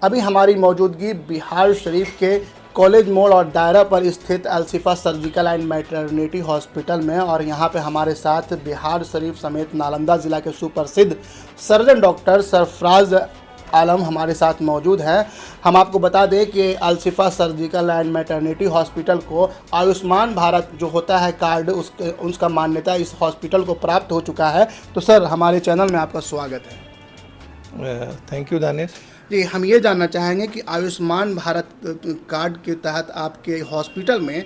अभी हमारी मौजूदगी बिहार शरीफ के कॉलेज मोड़ और दायरा पर स्थित Alshifa surgical and maternity hospital में, और यहाँ पे हमारे साथ बिहार शरीफ समेत नालंदा ज़िला के सुप्रसिद्ध सर्जन डॉक्टर सरफराज आलम हमारे साथ मौजूद हैं। हम आपको बता दें कि Alshifa surgical and maternity hospital को आयुष्मान भारत जो होता है कार्ड, उसका मान्यता इस हॉस्पिटल को प्राप्त हो चुका है। तो सर, हमारे चैनल में आपका स्वागत है। थैंक यू दानिश जी, हम ये जानना चाहेंगे कि आयुष्मान भारत कार्ड के तहत आपके हॉस्पिटल में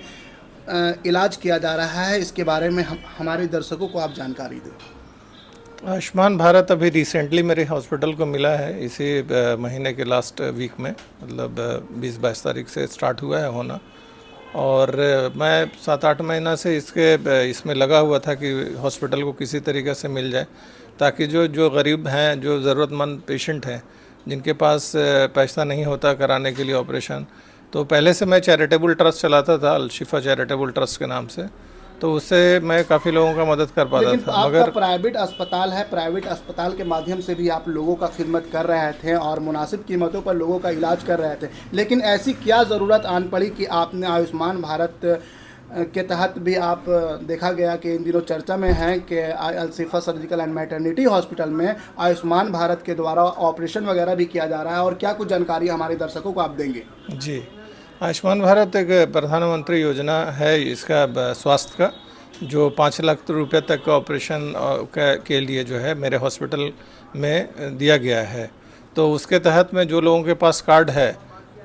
इलाज किया जा रहा है, इसके बारे में हमारे दर्शकों को आप जानकारी दें। आयुष्मान भारत अभी रिसेंटली मेरे हॉस्पिटल को मिला है, इसी महीने के लास्ट वीक में, मतलब 20-22 तारीख से स्टार्ट हुआ है होना। और मैं 7-8 महीना से इसमें लगा हुआ था कि हॉस्पिटल को किसी तरीके से मिल जाए, ताकि जो गरीब हैं, जो ज़रूरतमंद पेशेंट हैं, जिनके पास पैसा नहीं होता कराने के लिए ऑपरेशन, तो पहले से मैं चैरिटेबल ट्रस्ट चलाता था, अलशिफा चैरिटेबल ट्रस्ट के नाम से, तो उससे मैं काफ़ी लोगों का मदद कर पाता था। मगर प्राइवेट अस्पताल है, प्राइवेट अस्पताल के माध्यम से भी आप लोगों का खिदमत कर रहे थे और मुनासिब कीमतों पर लोगों का इलाज कर रहे थे, लेकिन ऐसी क्या ज़रूरत आन पड़ी कि आपने आयुष्मान भारत के तहत भी, आप देखा गया कि इन दिनों चर्चा में है कि Alshifa surgical and maternity hospital में आयुष्मान भारत के द्वारा ऑपरेशन वगैरह भी किया जा रहा है, और क्या कुछ जानकारी हमारे दर्शकों को आप देंगे? जी, आयुष्मान भारत एक प्रधानमंत्री योजना है इसका स्वास्थ्य का, जो 5 लाख रुपये तक का ऑपरेशन के लिए जो है मेरे हॉस्पिटल में दिया गया है। तो उसके तहत में जो लोगों के पास कार्ड है,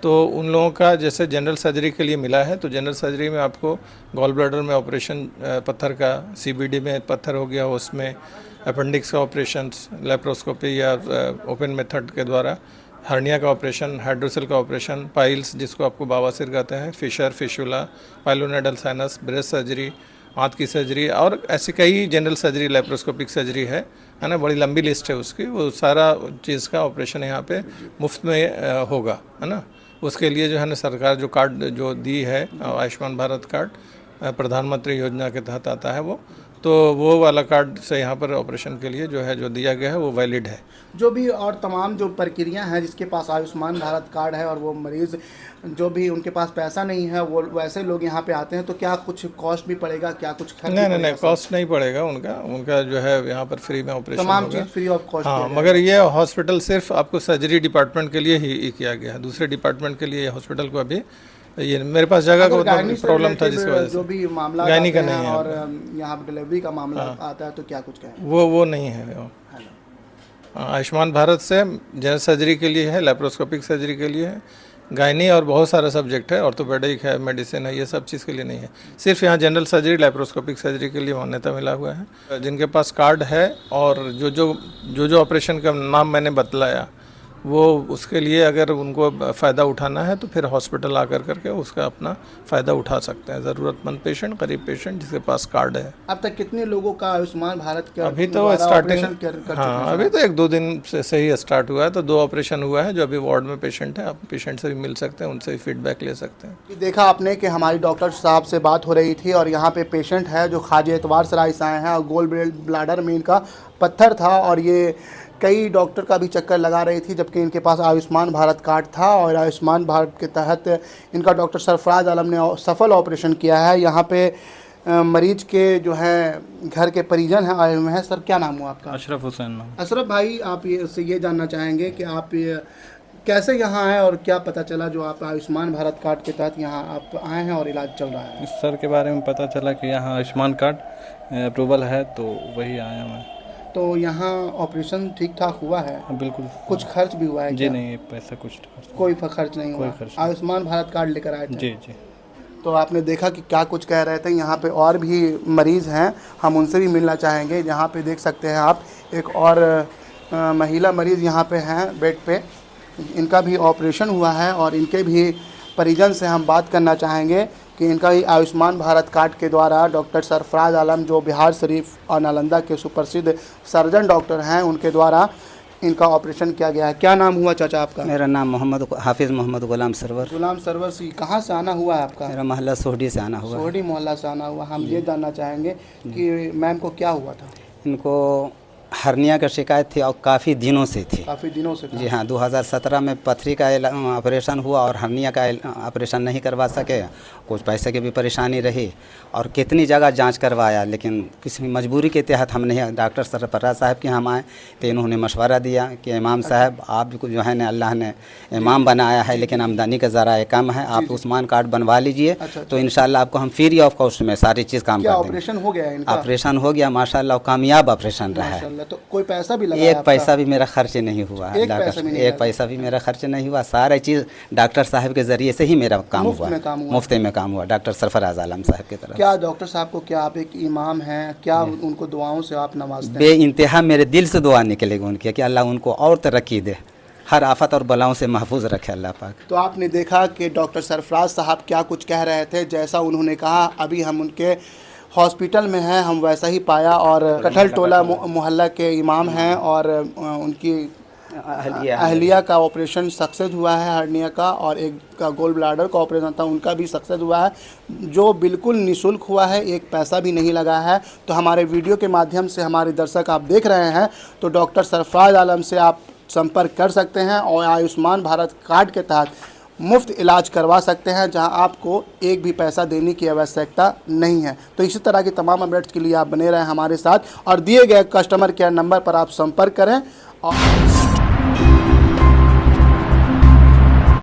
तो उन लोगों का जैसे जनरल सर्जरी के लिए मिला है, तो जनरल सर्जरी में आपको गॉल ब्लैडर में ऑपरेशन पत्थर का, सीबीडी में पत्थर हो गया उसमें, अपेंडिक्स का ऑपरेशन लेप्रोस्कोपी या ओपन मेथड के द्वारा, हर्निया का ऑपरेशन, हाइड्रोसेल का ऑपरेशन, पाइल्स जिसको आपको बवासीर कहते हैं, fissure, fistula, pilonidal sinus, breast surgery, हाथ की सर्जरी, और ऐसी कई जनरल सर्जरी, लेप्रोस्कोपिक सर्जरी है ना, बड़ी लंबी लिस्ट है उसकी। वो सारा चीज़ का ऑपरेशन यहाँ पे मुफ्त में होगा, है ना। उसके लिए जो है ना सरकार जो कार्ड जो दी है, आयुष्मान भारत कार्ड प्रधानमंत्री योजना के तहत आता है तो वो वाला कार्ड से यहाँ पर ऑपरेशन के लिए जो है जो दिया गया है वो वैलिड है। जो भी और तमाम जो प्रक्रिया हैं, जिसके पास आयुष्मान भारत कार्ड है और वो मरीज़ जो भी उनके पास पैसा नहीं है, वो वैसे लोग यहाँ पे आते हैं, तो क्या कुछ कॉस्ट भी पड़ेगा, क्या कुछ खर्च? नहीं, कॉस्ट नहीं पड़ेगा उनका जो है यहाँ पर फ्री में ऑपरेशन तमाम होगा, चीज़ फ्री ऑफ कॉस्ट। हाँ, मगर ये हॉस्पिटल सिर्फ आपको सर्जरी डिपार्टमेंट के लिए ही किया गया है, दूसरे डिपार्टमेंट के लिए हॉस्पिटल को अभी ये मेरे पास जगह का प्रॉब्लम था, जिसकी वजह से जो भी मामला गायनी का नहीं है, और यहाँ डिलीवरी का मामला आता है, तो क्या कुछ कहें? वो नहीं है। आयुष्मान भारत से जनरल सर्जरी के लिए है, लेप्रोस्कोपिक सर्जरी के लिए है, गायनी और बहुत सारा सब्जेक्ट है, ऑर्थोपेडिक है, मेडिसिन है, ये सब चीज़ के लिए नहीं है। सिर्फ यहाँ जनरल सर्जरी, लेप्रोस्कोपिक सर्जरी के लिए मान्यता मिला हुआ है। जिनके पास कार्ड है और जो ऑपरेशन का नाम मैंने बतलाया, वो उसके लिए अगर उनको फ़ायदा उठाना है तो फिर हॉस्पिटल आकर करके उसका अपना फ़ायदा उठा सकते हैं, ज़रूरतमंद पेशेंट, गरीब पेशेंट जिसके पास कार्ड है। अब तक कितने लोगों का आयुष्मान भारत के अभी तो स्टार्टिंग, हाँ, अभी तो 1-2 दिन से ही स्टार्ट हुआ है, तो 2 ऑपरेशन हुआ है। जो अभी वार्ड में पेशेंट है, आप पेशेंट से भी मिल सकते हैं, उनसे भी फीडबैक ले सकते हैं। देखा आपने कि हमारी डॉक्टर साहब से बात हो रही थी, और यहाँ पे पेशेंट है जो खाजी एतवार सराय से आए हैं, और गोल ब्लैडर में इनका पत्थर था, और ये कई डॉक्टर का भी चक्कर लगा रही थी, जबकि इनके पास आयुष्मान भारत कार्ड था, और आयुष्मान भारत के तहत इनका डॉक्टर सरफराज आलम ने सफल ऑपरेशन किया है। यहाँ पे मरीज के जो हैं घर के परिजन हैं आए हुए हैं। सर, क्या नाम हुआ आपका? अशरफ हुसैन। अशरफ भाई, आप ये जानना चाहेंगे कि आप कैसे यहाँ आए और क्या पता चला जो आप आयुष्मान भारत कार्ड के तहत यहाँ आप आए हैं और इलाज चल रहा है? इस सर के बारे में पता चला कि यहाँ आयुष्मान कार्ड अप्रूवल है, तो वही आया मैं। तो यहाँ ऑपरेशन ठीक ठाक हुआ है? बिल्कुल। कुछ खर्च भी हुआ है? जी नहीं, पैसा कोई खर्च नहीं हुआ? आयुष्मान भारत कार्ड लेकर आए थे? जी। तो आपने देखा कि क्या कुछ कह रहे थे। यहाँ पे और भी मरीज़ हैं, हम उनसे भी मिलना चाहेंगे। यहाँ पे देख सकते हैं आप, एक और महिला मरीज़ यहाँ पे हैं बेड पे, इनका भी ऑपरेशन हुआ है, और इनके भी परिजन से हम बात करना चाहेंगे कि इनका ही आयुष्मान भारत कार्ड के द्वारा डॉक्टर सरफराज आलम, जो बिहार शरीफ और नालंदा के सुप्रसिद्ध सर्जन डॉक्टर हैं, उनके द्वारा इनका ऑपरेशन किया गया है। क्या नाम हुआ चाचा आपका? मेरा नाम हाफिज़ मोहम्मद गुलाम सरवर। गुलाम सरवर से कहाँ से आना हुआ है आपका? मेरा मोहल्ला सोहडी से आना हुआ। सोहडी मोहल्ला से आना हुआ। हम ये जानना चाहेंगे कि मैम को क्या हुआ था? इनको हर्निया का शिकायत थी और काफ़ी दिनों से थी। काफ़ी दिनों से था। जी हाँ, 2017 में पथरी का ऑपरेशन हुआ और हर्निया का ऑपरेशन नहीं करवा सके, कुछ पैसे की भी परेशानी रही और कितनी जगह जांच करवाया, लेकिन किसी मजबूरी के तहत हम नहीं, डॉक्टर सरफराज साहब के हम आए तो इन्होंने मशवरा दिया कि इमाम साहब आप जो है ना, अल्लाह ने इमाम बनाया है लेकिन आमदनी का ज़रा कम है, आप उस्मान कार्ड बनवा लीजिए तो इंशाल्लाह आपको हम फ्री ऑफ कॉस्ट में सारी चीज़ काम कर देंगे। ऑपरेशन हो गया इनका? ऑपरेशन हो गया माशाल्लाह, कामयाब ऑपरेशन रहा है। तो कोई पैसा भी लगा? एक पैसा भी मेरा खर्च नहीं हुआ, एक पैसा भी नहीं एक पैसा भी मेरा खर्च नहीं हुआ। सारी चीज़ डॉक्टर साहब के ज़रिए से ही मेरा काम हुआ, मुफ्त में काम हुआ डॉक्टर सरफराज आलम साहब की तरफ। क्या डॉक्टर साहब को, क्या आप एक इमाम हैं, क्या उनको दुआओं से आप नवाजते हैं? बेइंतहा मेरे दिल से दुआ निकलेगी उनकी कि अल्लाह उनको और तरक्की दे, हर आफत और बलाओं से महफूज रखे अल्लाह पाक। तो आपने देखा कि डॉक्टर सरफराज साहब क्या कुछ कह रहे थे, जैसा उन्होंने कहा अभी हम उनके हॉस्पिटल में हैं, हम वैसा ही पाया। और कटहल टोला मोहल्ला के इमाम हैं और उनकी अहलिया का ऑपरेशन सक्सेस हुआ है हर्निया का, और एक का गोल ब्लाडर का ऑपरेशन था उनका भी सक्सेस हुआ है, जो बिल्कुल निःशुल्क हुआ है, एक पैसा भी नहीं लगा है। तो हमारे वीडियो के माध्यम से हमारे दर्शक आप देख रहे हैं तो डॉक्टर सरफराज आलम से आप संपर्क कर सकते हैं और आयुष्मान भारत कार्ड के तहत मुफ्त इलाज करवा सकते हैं, जहां आपको एक भी पैसा देने की आवश्यकता नहीं है। तो इसी तरह की तमाम अपडेट्स के लिए आप बने रहें हमारे साथ और दिए गए कस्टमर केयर नंबर पर आप संपर्क करें और